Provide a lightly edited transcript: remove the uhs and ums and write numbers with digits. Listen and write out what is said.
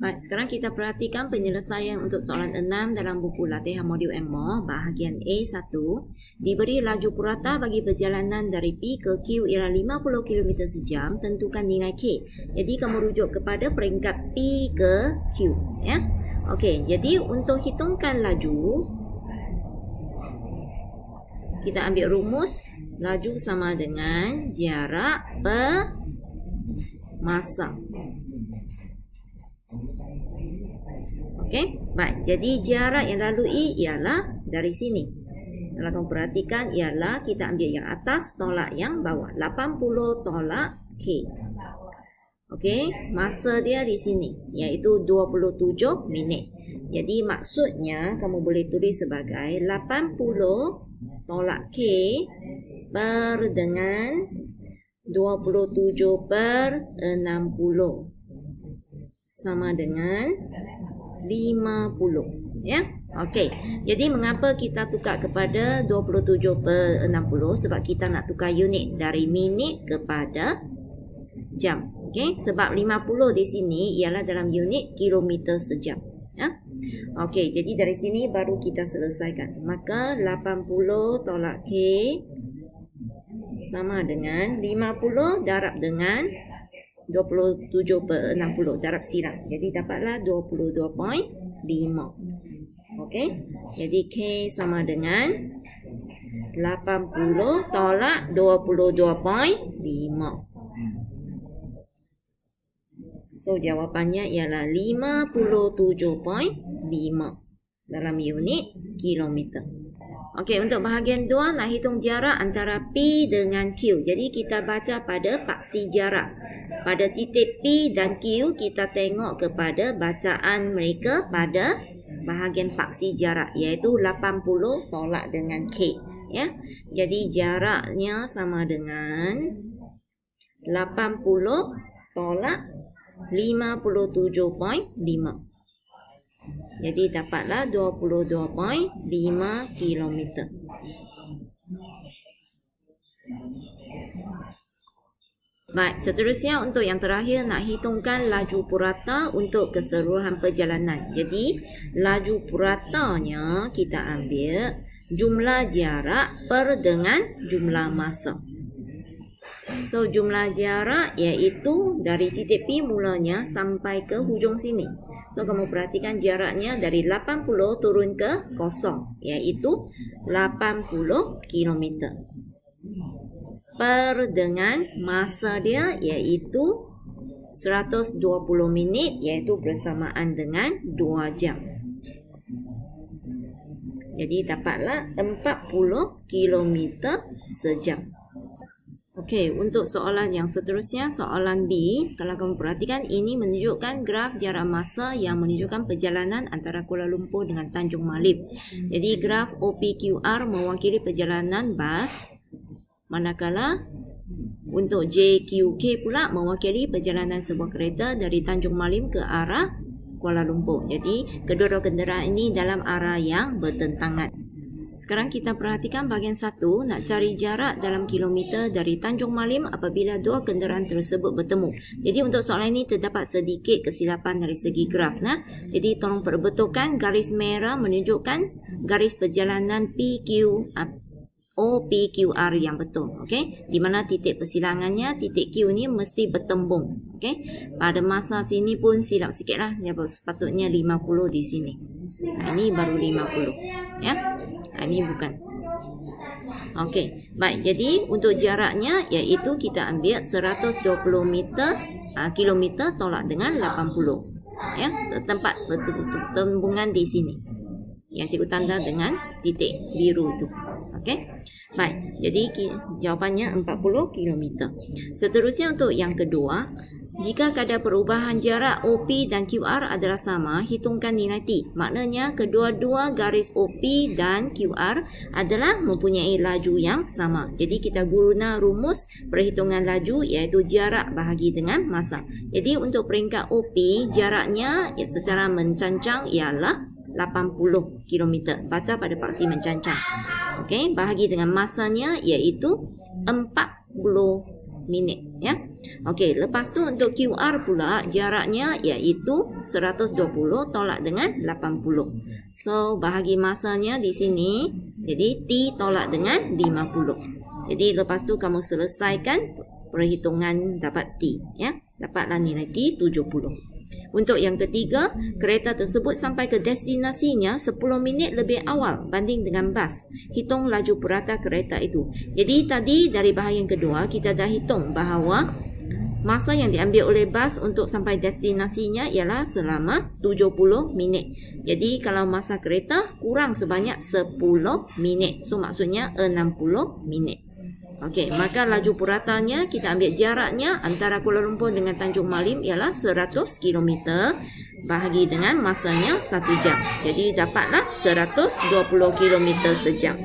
Baik, sekarang kita perhatikan penyelesaian untuk soalan 6 dalam buku latihan modul M bahagian A1. Diberi laju purata bagi perjalanan dari P ke Q ialah 50 km sejam, tentukan nilai K. Jadi kamu rujuk kepada peringkat P ke Q, ya. Okey, jadi untuk hitungkan laju, kita ambil rumus laju sama dengan jarak per masa. Okey, baik. Jadi jarak yang lalui ialah dari sini. Kalau kamu perhatikan ialah kita ambil yang atas tolak yang bawah. 80 tolak K. Okey, masa dia di sini iaitu 27 minit. Jadi maksudnya kamu boleh tulis sebagai 80 tolak K per dengan 27 per 60 sama dengan 50, ya. Okey. Jadi mengapa kita tukar kepada 27 per 60? Sebab kita nak tukar unit dari minit kepada jam. Okey, sebab 50 di sini ialah dalam unit kilometer sejam, ya. Okey, jadi dari sini baru kita selesaikan. Maka 80 tolak K sama dengan 50 darab dengan 27 per 60 darab silang. Jadi dapatlah 22.5. Okey. Jadi K sama dengan 80 tolak 22.5. So jawapannya ialah 57.5 dalam unit kilometer. Okey, untuk bahagian 2 nak hitung jarak antara P dengan Q. Jadi kita baca pada paksi jarak. Pada titik P dan Q, kita tengok kepada bacaan mereka pada bahagian paksi jarak, iaitu 80 tolak dengan K, ya. Jadi jaraknya sama dengan 80 tolak 57.5. Jadi dapatlah 22.5 km. Baik, seterusnya untuk yang terakhir nak hitungkan laju purata untuk keseluruhan perjalanan. Jadi laju puratanya kita ambil jumlah jarak per dengan jumlah masa. So jumlah jarak iaitu dari titik P mulanya sampai ke hujung sini. So kamu perhatikan jaraknya dari 80 turun ke 0 iaitu 80 km. Per dengan masa dia iaitu 120 minit iaitu bersamaan dengan 2 jam. Jadi dapatlah 40 km sejam. Okey, untuk soalan yang seterusnya, soalan B, kalau kamu perhatikan ini menunjukkan graf jarak masa yang menunjukkan perjalanan antara Kuala Lumpur dengan Tanjung Malim. Jadi graf OPQR mewakili perjalanan bas, manakala untuk JQK pula mewakili perjalanan sebuah kereta dari Tanjung Malim ke arah Kuala Lumpur. Jadi kedua-dua kenderaan ini dalam arah yang bertentangan. Sekarang kita perhatikan bahagian 1, nak cari jarak dalam kilometer dari Tanjung Malim apabila dua kenderaan tersebut bertemu. Jadi untuk soalan ini terdapat sedikit kesilapan dari segi graf. Jadi tolong perbetulkan garis merah menunjukkan garis perjalanan OPQR yang betul. Okey, di mana titik persilangannya, titik Q ni mesti bertembung. Okey, pada masa sini pun silap sikitlah. Sepatutnya 50 di sini. Ini baru 50, ya. Ini bukan. Okey, baik. Jadi untuk jaraknya iaitu kita ambil 120 kilometer tolak dengan 80. Ya, tempat pertembungan di sini. Yang cikgu tanda dengan titik biru itu. Okey. Baik. Jadi jawapannya 40 km. Seterusnya untuk yang kedua, jika kadar perubahan jarak OP dan QR adalah sama, hitungkan nilai T. Maknanya kedua-dua garis OP dan QR adalah mempunyai laju yang sama. Jadi kita guna rumus perhitungan laju iaitu jarak bahagi dengan masa. Jadi untuk peringkat OP, jaraknya secara mencancang ialah 80 km. Baca pada paksi mencancang. Okey, bahagi dengan masanya iaitu 40 minit ya. Okey, lepas tu untuk QR pula jaraknya iaitu 120 tolak dengan 80. So bahagi masanya di sini, jadi T tolak dengan 50. Jadi lepas tu kamu selesaikan perhitungan dapat T ya. Dapatlah nilai T 70. Untuk yang ketiga, kereta tersebut sampai ke destinasinya 10 minit lebih awal banding dengan bas. Hitung laju purata kereta itu. Jadi tadi dari bahagian kedua kita dah hitung bahawa masa yang diambil oleh bas untuk sampai destinasinya ialah selama 70 minit. Jadi kalau masa kereta kurang sebanyak 10 minit. So maksudnya 60 minit. Okey, maka laju puratanya kita ambil jaraknya antara Kuala Lumpur dengan Tanjung Malim ialah 100 km bahagi dengan masanya 1 jam. Jadi dapatlah 120 km sejam.